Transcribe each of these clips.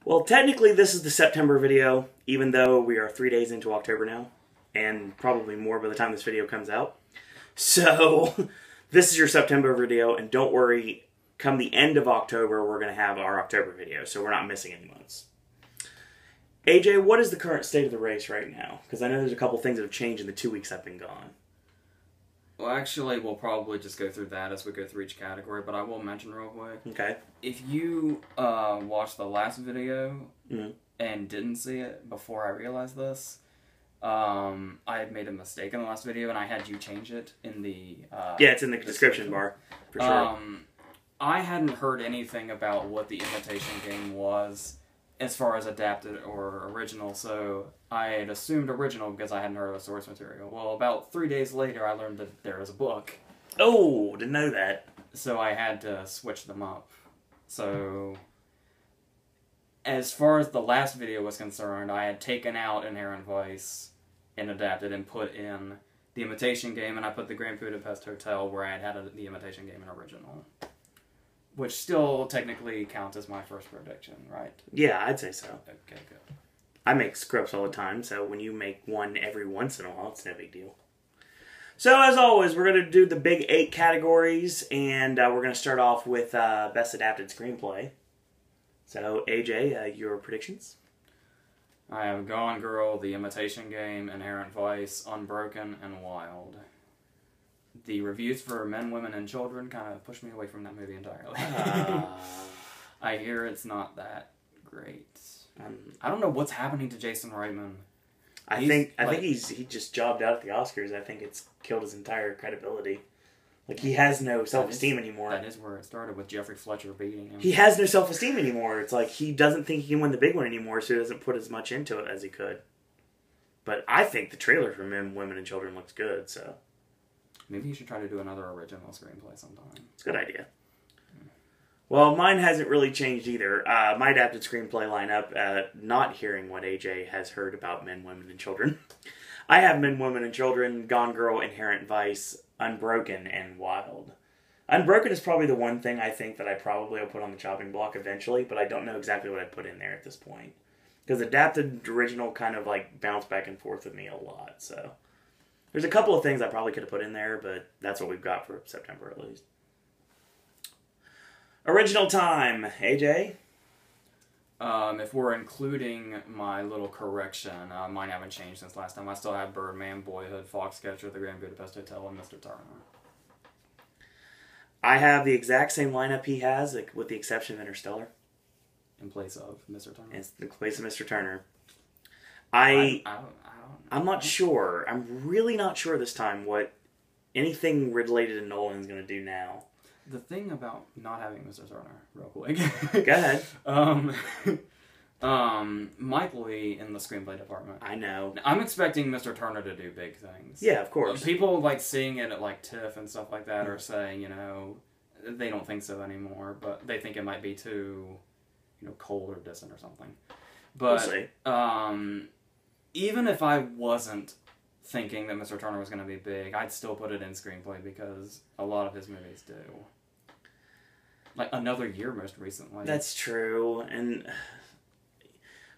Well, technically this is the September video, even though we are 3 days into October now, and probably more by the time this video comes out. So, this is your September video, and don't worry, come the end of October, we're going to have our October video, so we're not missing any months. AJ, what is the current state of the race right now? Because I know there's a couple things that have changed in the 2 weeks I've been gone. Well, actually, we'll probably just go through that as we go through each category, but I will mention real quick. Okay. If you watched the last video and didn't see it before I realized this, I had made a mistake in the last video, and I had you change it in the... yeah, it's in the description bar, for sure. I hadn't heard anything about what the imitation game was as far as adapted or original, so I had assumed original because I hadn't heard of the source material. Well, about 3 days later, I learned that there was a book. Oh, didn't know that. So I had to switch them up. So, as far as the last video was concerned, I had taken out Inherent Vice and adapted and put in the imitation game, and I put the Grand Budapest Hotel where I had the imitation game in original. Which still technically counts as my first prediction, right? Yeah, I'd say so. Okay, good. I make scripts all the time, so when you make one every once in a while, it's no big deal. So, as always, we're going to do the big 8 categories, and we're going to start off with Best Adapted Screenplay. So, AJ, your predictions? I have Gone Girl, The Imitation Game, Inherent Vice, Unbroken, and Wild. The reviews for Men, Women, and Children kind of pushed me away from that movie entirely. I hear it's not that great. I don't know what's happening to Jason Reitman. I think he just jobbed out at the Oscars. I think it's killed his entire credibility. Like, he has no self-esteem anymore. That is where it started, with Jeffrey Fletcher beating him. He has no self-esteem anymore. It's like he doesn't think he can win the big one anymore, so he doesn't put as much into it as he could. But I think the trailer for Men, Women, and Children looks good, so... Maybe you should try to do another original screenplay sometime. It's a good idea. Well, mine hasn't really changed either. My adapted screenplay lineup, not hearing what AJ has heard about Men, Women, and Children. I have Men, Women, and Children, Gone Girl, Inherent Vice, Unbroken, and Wild. Unbroken is probably the one thing I think that I probably will put on the chopping block eventually, but I don't know exactly what I put in there at this point. Because adapted original kind of like bounced back and forth with me a lot, so... There's a couple of things I probably could have put in there, but that's what we've got for September at least. Original time, AJ? If we're including my little correction, mine haven't changed since last time. I still have Birdman, Boyhood, Foxcatcher, The Grand Budapest Hotel, and Mr. Turner. I have the exact same lineup he has, with the exception of Interstellar. In place of Mr. Turner? In place of Mr. Turner. I'm not sure. I'm really not sure this time what anything related to Nolan is going to do now. The thing about not having Mr. Turner, real quick. Go ahead. Mike Lee in the screenplay department. I know. I'm expecting Mr. Turner to do big things. Yeah, of course. People like seeing it at like TIFF and stuff like that are saying, they don't think so anymore, but they think it might be too, cold or distant or something. But we'll see. Even if I wasn't thinking that Mr. Turner was going to be big, I'd still put it in screenplay because a lot of his movies do. Like Another Year most recently. That's true.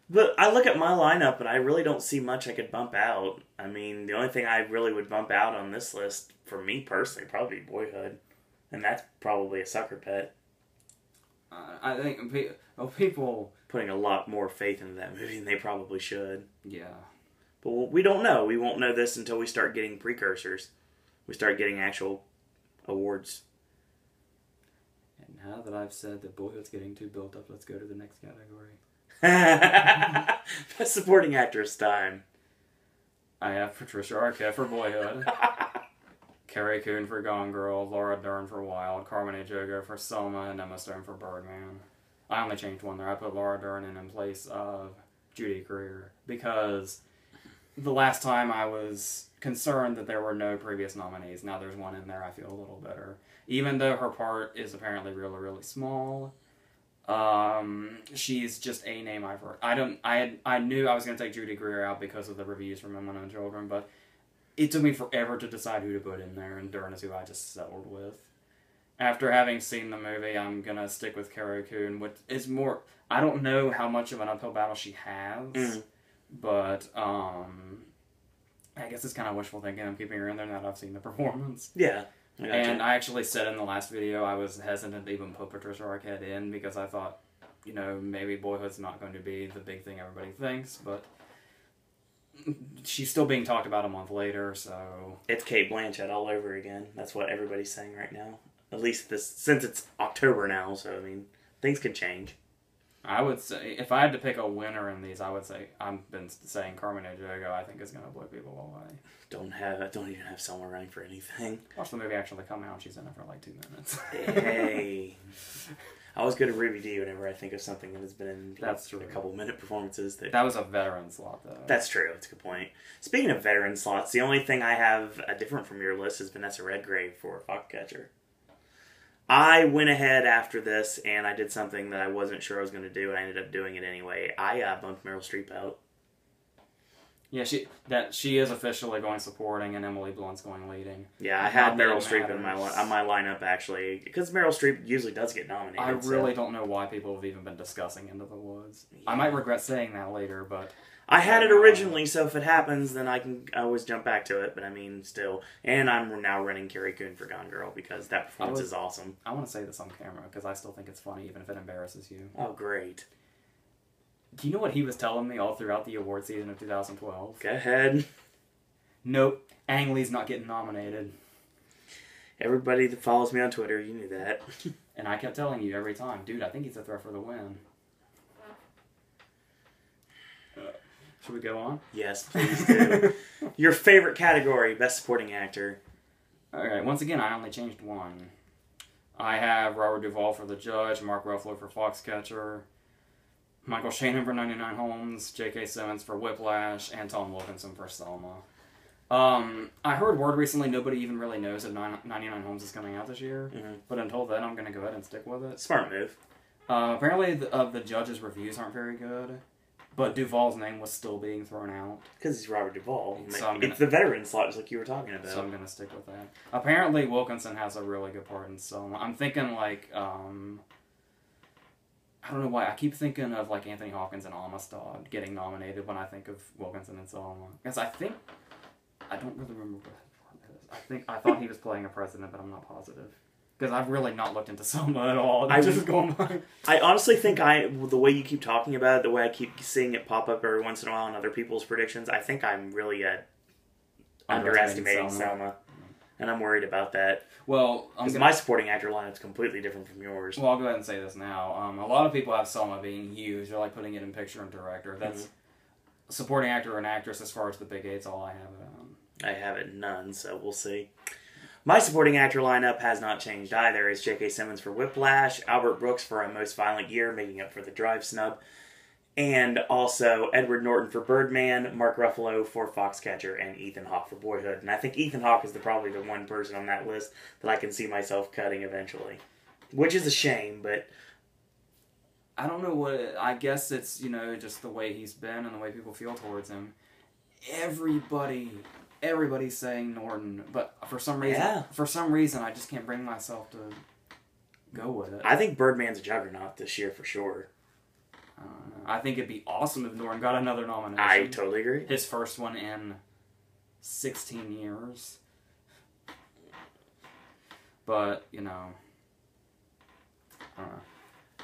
But I look at my lineup and I really don't see much I could bump out. I mean, the only thing I really would bump out on this list, for me personally, probably Boyhood. And that's probably a sucker pet. I think people... putting a lot more faith into that movie than they probably should. Yeah. But we don't know. We won't know this until we start getting precursors. We start getting actual awards. And now that I've said that Boyhood's getting too built up, let's go to the next category. Best supporting actress time. I have Patricia Arquette for Boyhood. Carrie Coon for Gone Girl, Laura Dern for Wild, Carmen Ejogo for Selma, and Emma Stone for Birdman. I only changed one there. I put Laura Dern in place of Judy Greer because the last time I was concerned that there were no previous nominees. Now there's one in there. I feel a little better. Even though her part is apparently really, really small, she's just a name I've heard. I knew I was going to take Judy Greer out because of the reviews from Men, Women, and Children, but it took me forever to decide who to put in there, and Dern is who I just settled with. After having seen the movie, I'm gonna stick with Carrie Coon, which is more... I don't know how much of an uphill battle she has, but I guess it's kind of wishful thinking. I'm keeping her in there now that I've seen the performance. Yeah. And I actually said in the last video I was hesitant to even put Patricia Arquette in because I thought, you know, maybe Boyhood's not going to be the big thing everybody thinks, but she's still being talked about a month later, so... It's Cate Blanchett all over again. That's what everybody's saying right now. At least since it's October now, so, I mean, things could change. I would say, if I had to pick a winner in these, I would say, I've been saying Carmen Ejogo, I think is going to blow people away. Don't even have Selma running for anything. Watch the movie actually come out, she's in it for like 2 minutes. Hey. I always go to Ruby D whenever I think of something that has been in That's true. a couple minute performances. That was a veteran slot, though. That's true. That's a good point. Speaking of veteran slots, the only thing I have different from your list is Vanessa Redgrave for Foxcatcher. I went ahead after this and I did something that I wasn't sure I was going to do, and I ended up doing it anyway. I bumped Meryl Streep out. Yeah, she is officially going supporting, and Emily Blunt's going leading. Yeah, I had Meryl Streep on my lineup, actually, because Meryl Streep usually does get nominated. I really don't know why people have even been discussing Into the Woods. Yeah. I might regret saying that later, but... I had it originally, so if it happens, then I can always jump back to it, but I mean, still. And I'm now running Carrie Coon for Gone Girl, because that performance is awesome. I want to say this on camera, because I still think it's funny, even if it embarrasses you. Oh, great. Do you know what he was telling me all throughout the award season of 2012? Go ahead. Nope. Ang Lee's not getting nominated. Everybody that follows me on Twitter, you knew that. And I kept telling you every time, dude, I think he's a threat for the win. Should we go on? Yes, please do. Your favorite category, Best Supporting Actor. Alright, once again, I only changed one. I have Robert Duvall for The Judge, Mark Ruffalo for Foxcatcher, Michael Shannon for 99 Homes, J.K. Simmons for Whiplash, and Tom Wilkinson for Selma. I heard word recently nobody even really knows that 99 Homes is coming out this year, but until then I'm going to go ahead and stick with it. Smart move. Apparently the judge's reviews aren't very good, but Duvall's name was still being thrown out. Because he's Robert Duvall. So it's the veteran slot, just like you were talking about. So I'm going to stick with that. Apparently Wilkinson has a really good part in Selma. I'm thinking like... I don't know why. I keep thinking of like Anthony Hopkins and Amistad getting nominated when I think of Wilkinson and Selma. Because I don't really remember what his part is. I thought he was playing a president, but I'm not positive. Because I've really not looked into Selma at all. I'm just going by. I honestly think the way you keep talking about it, the way I keep seeing it pop up every once in a while in other people's predictions, I think I'm really underestimating Selma. And I'm worried about that. Well, because my supporting actor lineup's completely different from yours. Well, I'll go ahead and say this now. A lot of people have Selma being huge. They're like putting it in picture and director. That's supporting actor and actress as far as the big eight's all I have it on. I have it none, so we'll see. My supporting actor lineup has not changed either. It's J.K. Simmons for Whiplash, Albert Brooks for A Most Violent Year, making up for the Drive snub, and also Edward Norton for Birdman, Mark Ruffalo for Foxcatcher, and Ethan Hawke for Boyhood. And I think Ethan Hawke is probably the one person on that list that I can see myself cutting eventually. Which is a shame, but... I don't know what... I guess it's, just the way he's been and the way people feel towards him. Everybody's saying Norton, but for some reason, I just can't bring myself to go with it. I think Birdman's a juggernaut this year for sure. I think it'd be awesome if Norton got another nomination. I totally agree. His first one in 16 years. But, I don't know.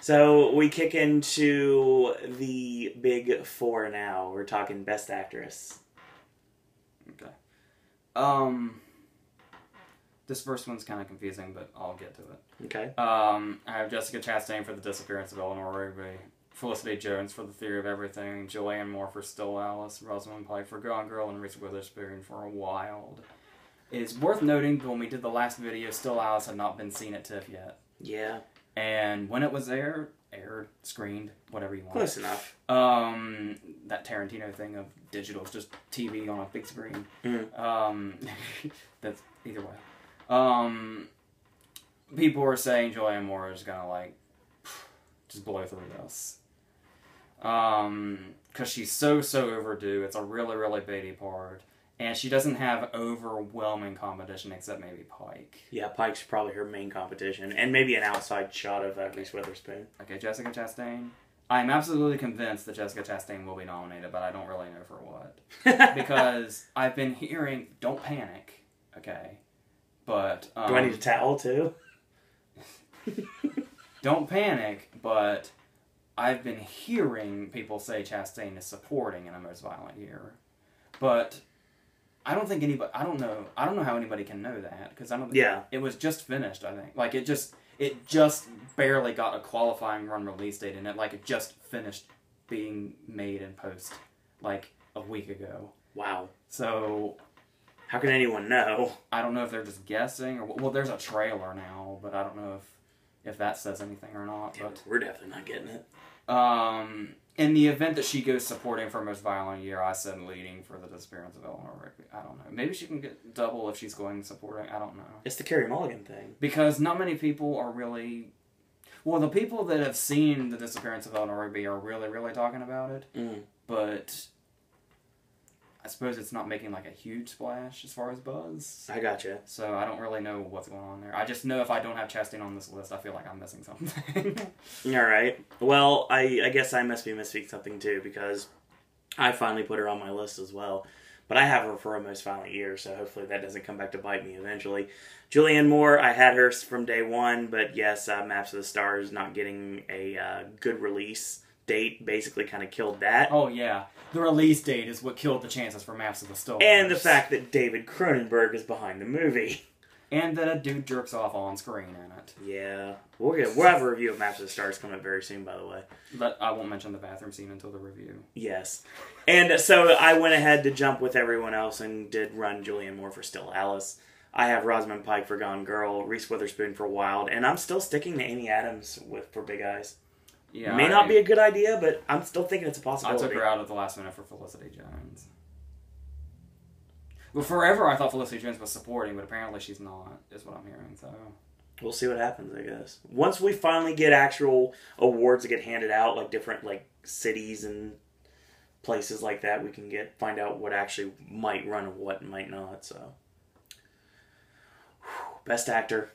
So, we kick into the big four now. We're talking Best Actress. Okay. This first one's kind of confusing, but I'll get to it. Okay. I have Jessica Chastain for The Disappearance of Eleanor Rigby, Felicity Jones for The Theory of Everything, Julianne Moore for Still Alice, Rosamund Pike for Gone Girl, and Reese Witherspoon for Wild. It's worth noting that when we did the last video, Still Alice had not been seen at TIFF yet. Yeah. And when it was aired, screened, whatever you want. Close enough. That Tarantino thing of digital is just TV on a big screen. That's either way. People were saying Julianne Moore is gonna just blow through this. Because she's so overdue. It's a really, really baity part. And she doesn't have overwhelming competition except maybe Pike. Yeah, Pike's probably her main competition. And maybe an outside shot of Reese Witherspoon. Okay, Jessica Chastain. I'm absolutely convinced that Jessica Chastain will be nominated, but I don't really know for what. Because I've been hearing... Don't panic, okay? But... Do I need a towel, too? Don't panic, but I've been hearing people say Chastain is supporting in A Most Violent Year. But... I don't think anybody... I don't know how anybody can know that, because I don't think... Yeah. It was just finished, I think. Like, it just barely got a qualifying run release date in it. Like, it just finished being made in post, like, a week ago. Wow. So... How can anyone know? I don't know if they're just guessing, or... Well, there's a trailer now, but I don't know if that says anything or not. But we're definitely not getting it. In the event that she goes supporting for Most Violent Year, I said leading for The Disappearance of Eleanor Rigby. I don't know. Maybe she can get double if she's going supporting. I don't know. It's the Carey Mulligan thing. Because not many people are really... Well, the people that have seen The Disappearance of Eleanor Rigby are really, really talking about it. Mm. But I suppose it's not making like a huge splash as far as buzz. I gotcha. So I don't really know what's going on there. I just know if I don't have Chastain on this list, I feel like I'm missing something. Alright. Well, I guess I must be missing something too, because I finally put her on my list as well. But I have her for A Most Violent Year, so hopefully that doesn't come back to bite me eventually. Julianne Moore, I had her from day one, but yes, Maps of the Stars not getting a good release date basically kind of killed that. Oh, yeah. The release date is what killed the chances for Maps of the Stars. And the fact that David Cronenberg is behind the movie. And that a dude jerks off on screen in it. Yeah. We'll have a review of Maps of the Stars coming up very soon, by the way. But I won't mention the bathroom scene until the review. Yes. And so I went ahead to jump with everyone else and did run Julianne Moore for Still Alice. I have Rosamund Pike for Gone Girl, Reese Witherspoon for Wild, and I'm still sticking to Amy Adams for Big Eyes. Yeah, May not be a good idea, but I'm still thinking it's a possibility. I took her out at the last minute for Felicity Jones. Well, forever I thought Felicity Jones was supporting, but apparently she's not, is what I'm hearing, so... We'll see what happens, I guess. Once we finally get actual awards that get handed out, like different cities and places like that, we can find out what actually might run and what might not, so... Best Actor.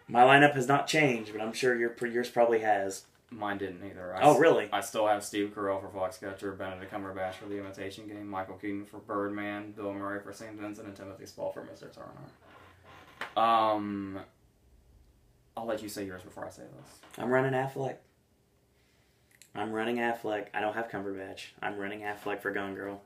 My lineup has not changed, but I'm sure yours probably has. Mine didn't either. Oh, really? I still have Steve Carell for Foxcatcher, Benedict Cumberbatch for The Imitation Game, Michael Keaton for Birdman, Bill Murray for St. Vincent, and Timothy Spall for Mr. Turner. I'll let you say yours before I say this. I'm running Affleck. I don't have Cumberbatch. I'm running Affleck for Gone Girl.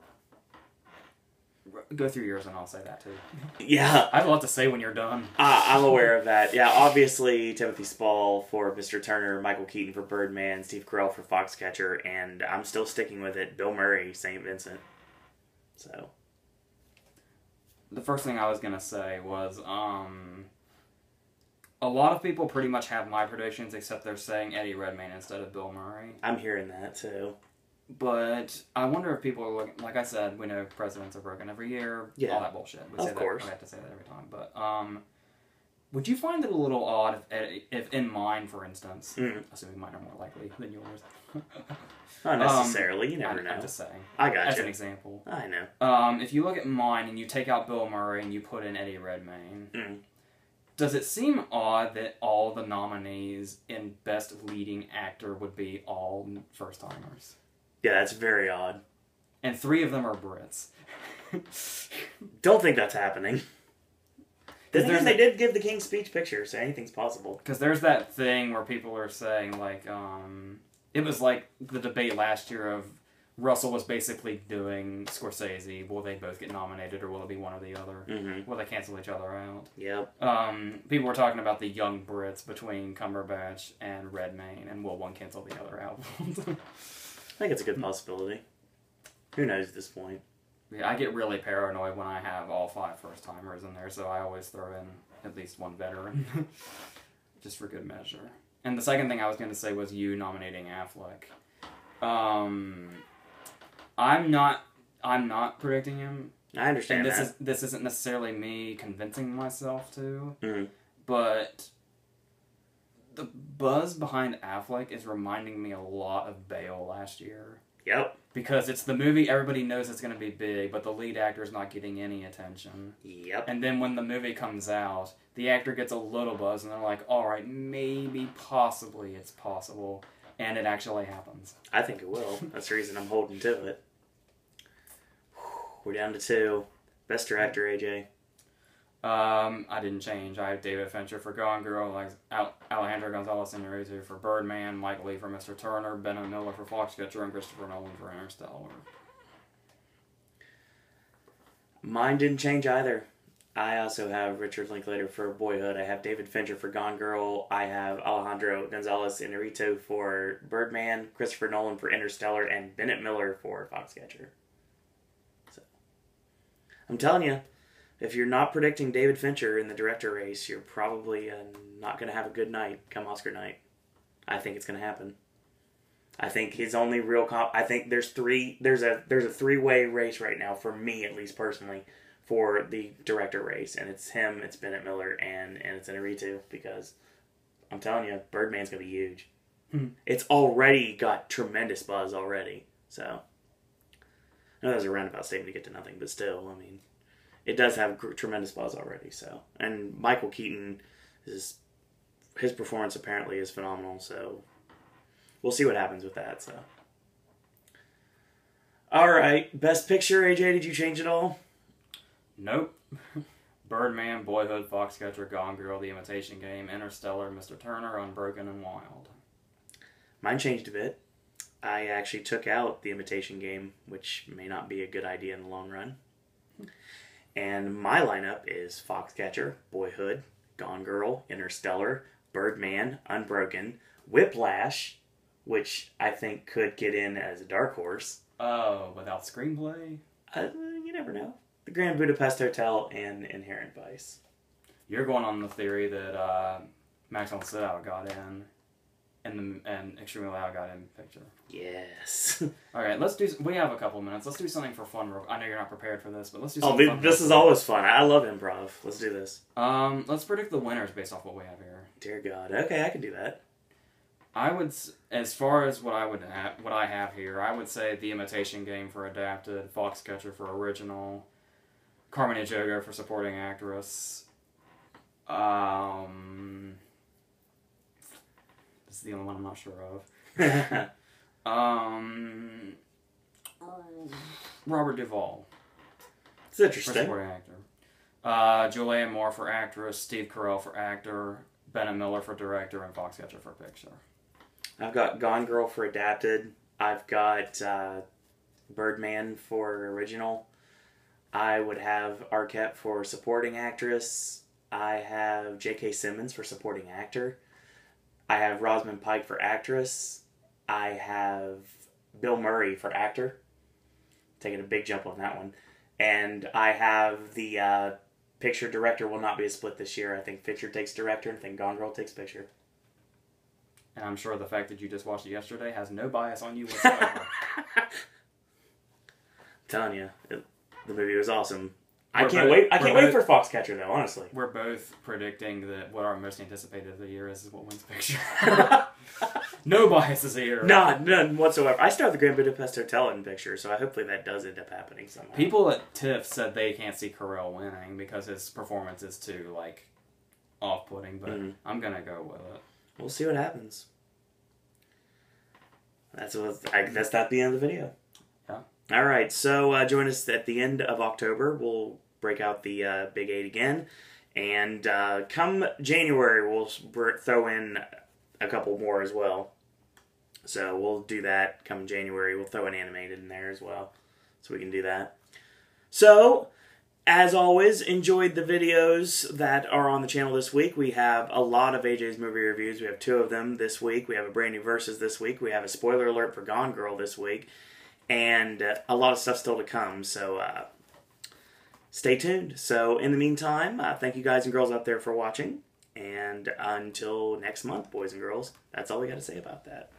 Go through yours and I'll say that too. Yeah. I have a lot to say when you're done. I'm aware of that. Yeah, obviously Timothy Spall for Mr. Turner, Michael Keaton for Birdman, Steve Carell for Foxcatcher, and I'm still sticking with it, Bill Murray, St. Vincent. So. The first thing I was going to say was, a lot of people pretty much have my predictions, except they're saying Eddie Redmayne instead of Bill Murray. I'm hearing that too. But I wonder if people are looking... Like I said, we know presidents are broken every year. Yeah. All that bullshit. Of course. We have to say that every time. But would you find it a little odd if in mine, for instance... Assuming mine are more likely than yours. Not necessarily. You never know. I'm just saying. I got As you. an example. I know. If you look at mine and you take out Bill Murray and you put in Eddie Redmayne... Does it seem odd that all the nominees in Best Leading Actor would be all first-timers? Yeah, that's very odd. And 3 of them are Brits. Don't think that's happening. The thing is, they did give the King's Speech picture, so anything's possible. Because there's that thing where people are saying, like, it was like the debate last year of Russell was basically doing Scorsese. Will they both get nominated, or will it be one or the other? Will they cancel each other out? Yep. People were talking about the young Brits between Cumberbatch and Redmayne, and will one cancel the other out? I think it's a good possibility. Who knows at this point? Yeah, I get really paranoid when I have all 5 first-timers in there, so I always throw in at least one veteran. Just for good measure. And the second thing I was going to say was you nominating Affleck. I'm not predicting him. I understand and this isn't necessarily me convincing myself to, Mm-hmm. but the buzz behind Affleck is reminding me a lot of Bale last year. Yep. Because it's the movie everybody knows it's going to be big, but the lead actor's not getting any attention. Yep. And then when the movie comes out, the actor gets a little buzz, and they're like, alright, maybe, possibly, it's possible. And it actually happens. I think it will. That's the reason I'm holding to it. We're down to 2. Best director, AJ. I didn't change. I have David Fincher for Gone Girl, like Alejandro Gonzalez Iñárritu for Birdman, Mike Leigh for Mr. Turner, Bennett Miller for Foxcatcher, and Christopher Nolan for Interstellar. Mine didn't change either. I also have Richard Linklater for Boyhood. I have David Fincher for Gone Girl. I have Alejandro Gonzalez Iñárritu for Birdman, Christopher Nolan for Interstellar, and Bennett Miller for Foxcatcher. So, I'm telling you, if you're not predicting David Fincher in the director race, you're probably not going to have a good night come Oscar night. I think it's going to happen. I think his only real I think there's a 3-way race right now for me, at least personally, for the director race, and it's him, it's Bennett Miller, and it's Iñárritu, because I'm telling you, Birdman's going to be huge. It's already got tremendous buzz already. So I know that was a roundabout statement to get to nothing, but still, I mean, it does have tremendous buzz already. So, and Michael Keaton, his performance apparently is phenomenal. So, we'll see what happens with that. So, all right, Best Picture, AJ. Did you change it all? Nope. Birdman, Boyhood, Foxcatcher, Gone Girl, The Imitation Game, Interstellar, Mr. Turner, Unbroken, and Wild. Mine changed a bit. I actually took out The Imitation Game, which may not be a good idea in the long run. And my lineup is Foxcatcher, Boyhood, Gone Girl, Interstellar, Birdman, Unbroken, Whiplash, which I think could get in as a dark horse. Oh, without screenplay? You never know. The Grand Budapest Hotel and Inherent Vice. You're going on the theory that Max von Sydow got in, and Extremely Loud got in picture. Yes. All right, we have a couple minutes. Let's do something for fun. I know you're not prepared for this, but let's do something fun. This is always fun. I love improv. Let's do this. Let's predict the winners based off what we have here. Dear God. Okay, I can do that. I would, as far as what I have here, I would say The Imitation Game for adapted, Foxcatcher for original, Carmen Ejogo for supporting actress. This is the only one I'm not sure of. Robert Duvall. It's interesting. For supporting actor. Julianne Moore for actress, Steve Carell for actor, Bennett Miller for director, and Foxcatcher for picture. I've got Gone Girl for adapted. I've got Birdman for original. I would have Arquette for supporting actress. I have J.K. Simmons for supporting actor. I have Rosamund Pike for actress. I have Bill Murray for actor. Taking a big jump on that one. And I have the picture director will not be a split this year. I think picture takes director, and I think Gone Girl takes picture. And I'm sure the fact that you just watched it yesterday has no bias on you whatsoever. I'm telling you, the movie was awesome. I can't wait for Foxcatcher, though, honestly. We're both predicting that what our most anticipated of the year is what wins picture. No biases here. None whatsoever. I started the Grand Budapest Hotel in picture, so hopefully that does end up happening somehow. People at TIFF said they can't see Carell winning because his performance is too, off-putting, but I'm going to go with it. We'll see what happens. That's not the end of the video. Yeah. All right, so join us at the end of October. We'll break out the Big 8 again. And come January, we'll throw in a couple more as well. So we'll do that come January. We'll throw an animated in there as well. So we can do that. So, as always, enjoyed the videos that are on the channel this week. We have a lot of AJ's movie reviews. We have 2 of them this week. We have a brand new Versus this week. We have a spoiler alert for Gone Girl this week. And a lot of stuff still to come. So, stay tuned. So, in the meantime, thank you guys and girls out there for watching. And until next month, boys and girls, that's all we got to say about that.